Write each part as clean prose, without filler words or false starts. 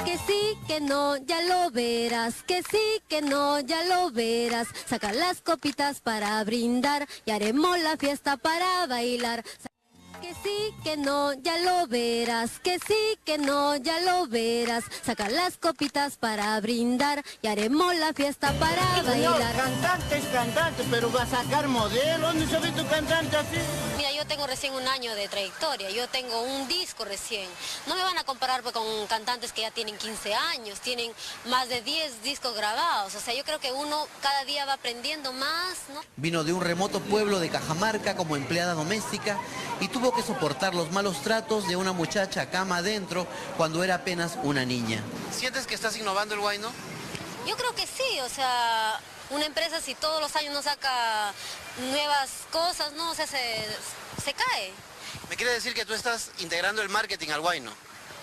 Que sí, que no, ya lo verás. Que sí, que no, ya lo verás. Saca las copitas para brindar y haremos la fiesta para bailar. Que sí, que no, ya lo verás. Que sí, que no, ya lo verás. Saca las copitas para brindar y haremos la fiesta para bailar. Cantante es cantante, pero va a sacar modelo. ¿Dónde se ve tu cantante así? Mira, yo tengo recién un año de trayectoria, yo tengo un disco recién. No me van a comparar pues, con cantantes que ya tienen 15 años, tienen más de 10 discos grabados. O sea, yo creo que uno cada día va aprendiendo más, ¿no? Vino de un remoto pueblo de Cajamarca como empleada doméstica y tuvo que soportar los malos tratos de una muchacha cama adentro cuando era apenas una niña. ¿Sientes que estás innovando el huayno? Yo creo que sí, o sea, una empresa si todos los años no saca nuevas cosas, ¿no? O sea, se cae. ¿Me quiere decir que tú estás integrando el marketing al huayno?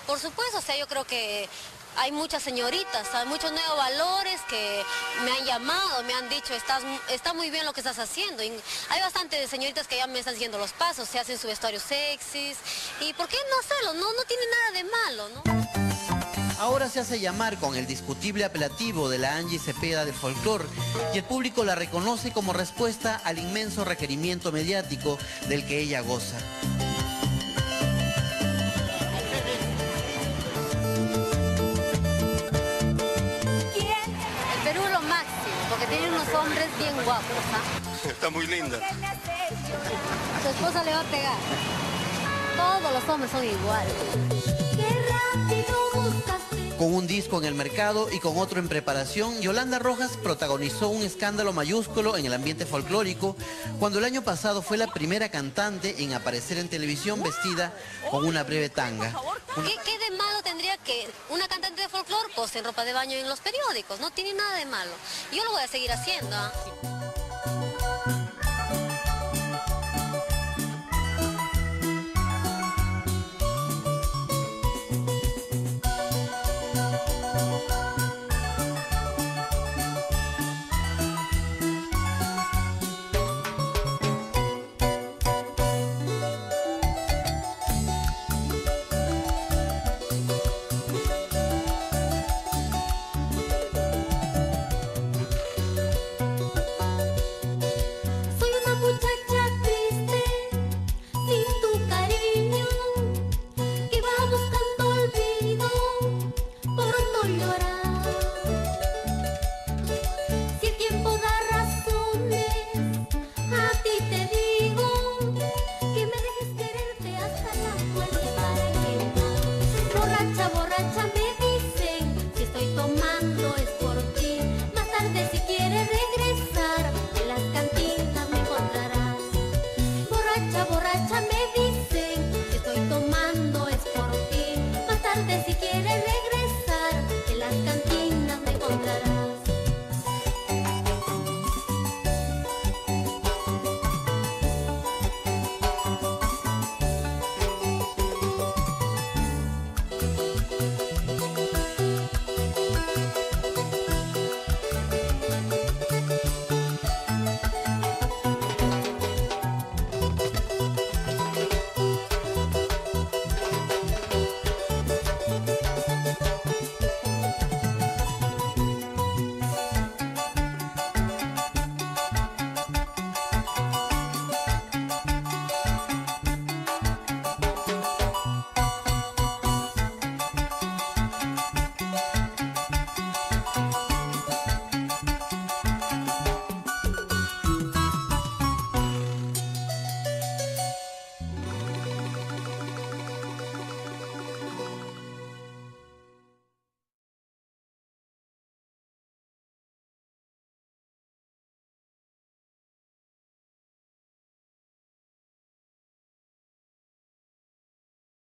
Por supuesto, o sea, yo creo que hay muchas señoritas, hay muchos nuevos valores que me han llamado, me han dicho, está muy bien lo que estás haciendo. Y hay bastantes señoritas que ya me están siguiendo los pasos, se hacen su vestuario sexys. ¿Y por qué no hacerlo? No tiene nada de malo, ¿no? Ahora se hace llamar con el discutible apelativo de la Angie Cepeda del folclore y el público la reconoce como respuesta al inmenso requerimiento mediático del que ella goza. El Perú es lo máximo, porque tiene unos hombres bien guapos, ¿ah? Está muy linda. Su esposa le va a pegar. Todos los hombres son iguales. Con un disco en el mercado y con otro en preparación, Yolanda Rojas protagonizó un escándalo mayúsculo en el ambiente folclórico cuando el año pasado fue la primera cantante en aparecer en televisión vestida con una breve tanga. ¿Qué de malo tendría que una cantante de folclore pose en ropa de baño en los periódicos? No tiene nada de malo. Yo lo voy a seguir haciendo, ¿ah? Borracha me dicen, que estoy tomando es por ti, más tarde si